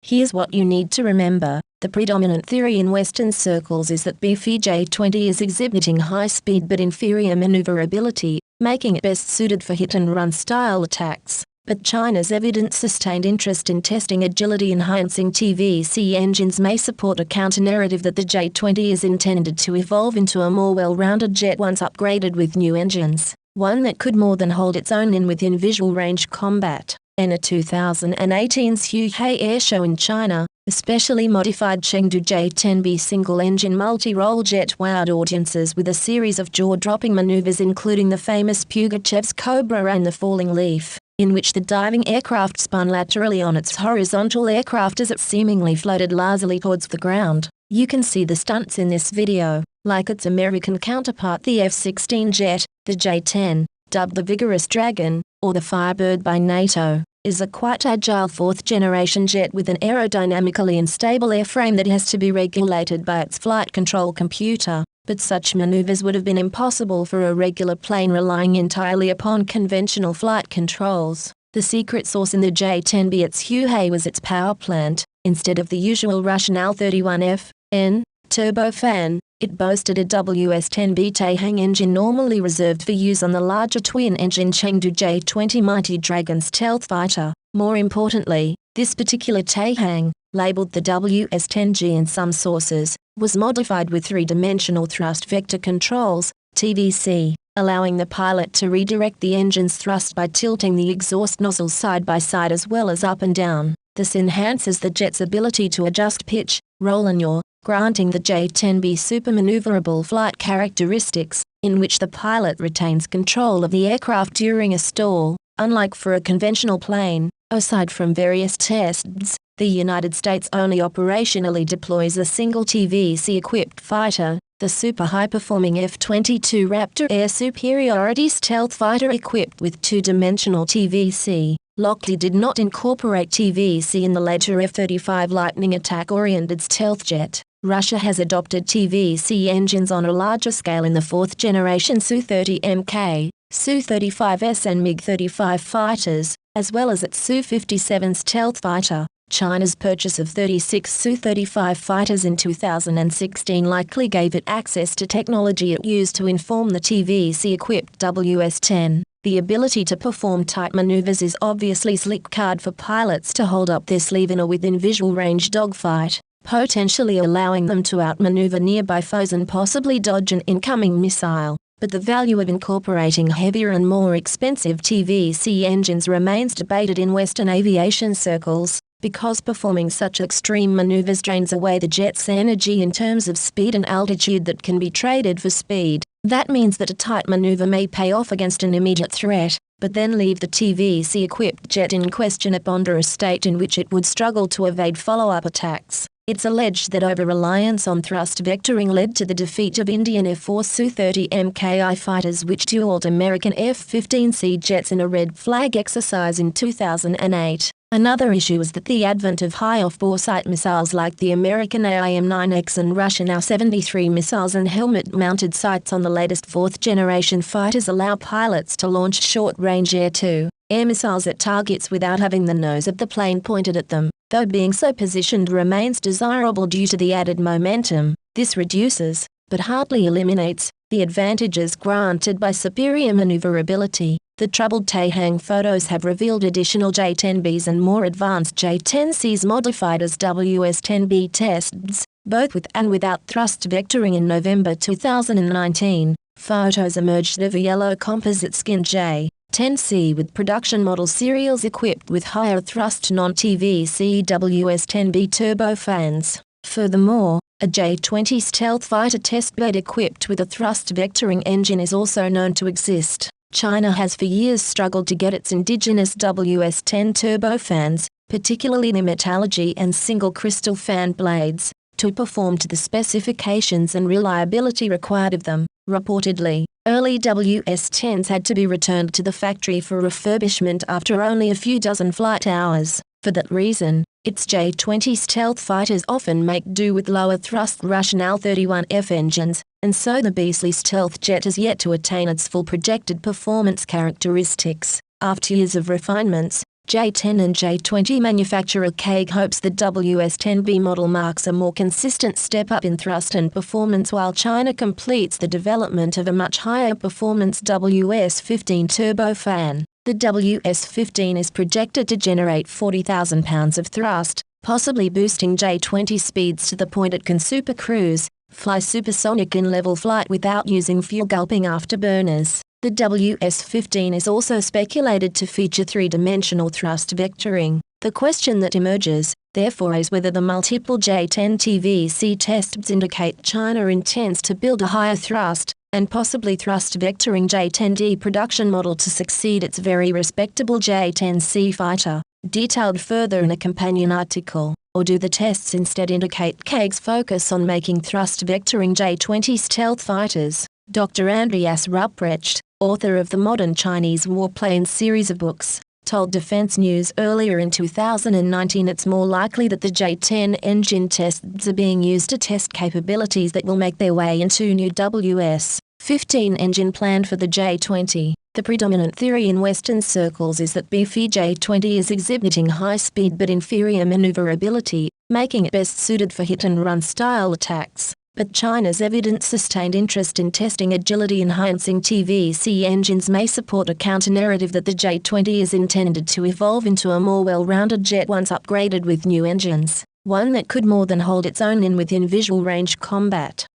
Here's what you need to remember. The predominant theory in Western circles is that beefy J-20 is exhibiting high speed but inferior maneuverability, making it best suited for hit-and-run style attacks. But China's evident sustained interest in testing agility-enhancing TVC engines may support a counter-narrative that the J-20 is intended to evolve into a more well-rounded jet once upgraded with new engines, one that could more than hold its own in within visual range combat. In a 2018's Huihai Air Show in China, a specially modified Chengdu J-10B single-engine multi-role jet wowed audiences with a series of jaw-dropping maneuvers including the famous Pugachev's Cobra and the falling leaf, in which the diving aircraft spun laterally on its horizontal aircraft as it seemingly floated lazily towards the ground. You can see the stunts in this video. Like its American counterpart the F-16 jet, the J-10, dubbed the Vigorous Dragon, or the Firebird by NATO, is a quite agile fourth-generation jet with an aerodynamically unstable airframe that has to be regulated by its flight control computer. But such maneuvers would have been impossible for a regular plane relying entirely upon conventional flight controls. The secret sauce in the J-10B at Huihai was its power plant. Instead of the usual Russian Al-31F/N turbofan, it boasted a WS-10B Taihang engine normally reserved for use on the larger twin-engine Chengdu J-20 Mighty Dragon stealth fighter. More importantly, this particular Taihang, labeled the WS-10G in some sources, was modified with three-dimensional thrust vector controls, TVC, allowing the pilot to redirect the engine's thrust by tilting the exhaust nozzles side by side as well as up and down. This enhances the jet's ability to adjust pitch, roll and yaw, granting the J-10B super-maneuverable flight characteristics, in which the pilot retains control of the aircraft during a stall. Unlike for a conventional plane, aside from various tests, the United States only operationally deploys a single TVC-equipped fighter, the super high-performing F-22 Raptor air superiority stealth fighter equipped with two-dimensional TVC. Lockheed did not incorporate TVC in the later F-35 Lightning attack-oriented stealth jet. Russia has adopted TVC engines on a larger scale in the fourth-generation Su-30MK, Su-35S and MiG-35 fighters, as well as its Su-57 stealth fighter. China's purchase of 36 Su-35 fighters in 2016 likely gave it access to technology it used to inform the TVC-equipped WS-10. The ability to perform tight maneuvers is obviously slick card for pilots to hold up their sleeve in a within visual range dogfight, potentially allowing them to outmaneuver nearby foes and possibly dodge an incoming missile. But the value of incorporating heavier and more expensive TVC engines remains debated in Western aviation circles, because performing such extreme maneuvers drains away the jet's energy in terms of speed and altitude that can be traded for speed. That means that a tight maneuver may pay off against an immediate threat, but then leave the TVC-equipped jet in question under a state in which it would struggle to evade follow-up attacks. It's alleged that over-reliance on thrust vectoring led to the defeat of Indian Air Force Su-30MKI fighters which dueled American F-15C jets in a red flag exercise in 2008. Another issue is that the advent of high off-boresight missiles like the American AIM-9X and Russian AW-73 missiles and helmet-mounted sights on the latest fourth-generation fighters allow pilots to launch short-range air-to-air missiles at targets without having the nose of the plane pointed at them. Though being so positioned remains desirable due to the added momentum, this reduces, but hardly eliminates, the advantages granted by superior maneuverability. The troubled Taihang photos have revealed additional J-10Bs and more advanced J-10Cs modified as WS-10B tests, both with and without thrust vectoring in November 2019. Photos emerged of a yellow composite skin J-10C with production model serials equipped with higher thrust non-TVC WS-10B turbofans. Furthermore, a J-20 stealth fighter testbed equipped with a thrust vectoring engine is also known to exist. China has for years struggled to get its indigenous WS-10 turbofans, particularly the metallurgy and single crystal fan blades, to perform to the specifications and reliability required of them. Reportedly, early WS-10s had to be returned to the factory for refurbishment after only a few dozen flight hours. For that reason, its J-20 stealth fighters often make do with lower thrust Russian Al-31F engines, and so the beastly stealth jet has yet to attain its full projected performance characteristics. After years of refinements, J-10 and J-20 manufacturer KAG hopes the WS-10B model marks a more consistent step up in thrust and performance while China completes the development of a much higher performance WS-15 turbofan. The WS-15 is projected to generate 40,000 pounds of thrust, possibly boosting J-20 speeds to the point it can supercruise, fly supersonic in level flight without using fuel gulping afterburners. The WS-15 is also speculated to feature three-dimensional thrust vectoring. The question that emerges, therefore, is whether the multiple J-10 TVC tests indicate China intends to build a higher thrust, and possibly thrust vectoring J-10D production model to succeed its very respectable J-10C fighter, detailed further in a companion article. Or do the tests instead indicate KAG's focus on making thrust vectoring J-20 stealth fighters? Dr. Andreas Ruprecht, author of the Modern Chinese Warplanes series of books, told Defense News earlier in 2019 it's more likely that the J-10 engine tests are being used to test capabilities that will make their way into new WS-15 engine planned for the J-20. The predominant theory in Western circles is that beefy J-20 is exhibiting high speed but inferior maneuverability, making it best suited for hit-and-run style attacks. But China's evident sustained interest in testing agility-enhancing TVC engines may support a counter-narrative that the J-20 is intended to evolve into a more well-rounded jet once upgraded with new engines, one that could more than hold its own in within visual range combat.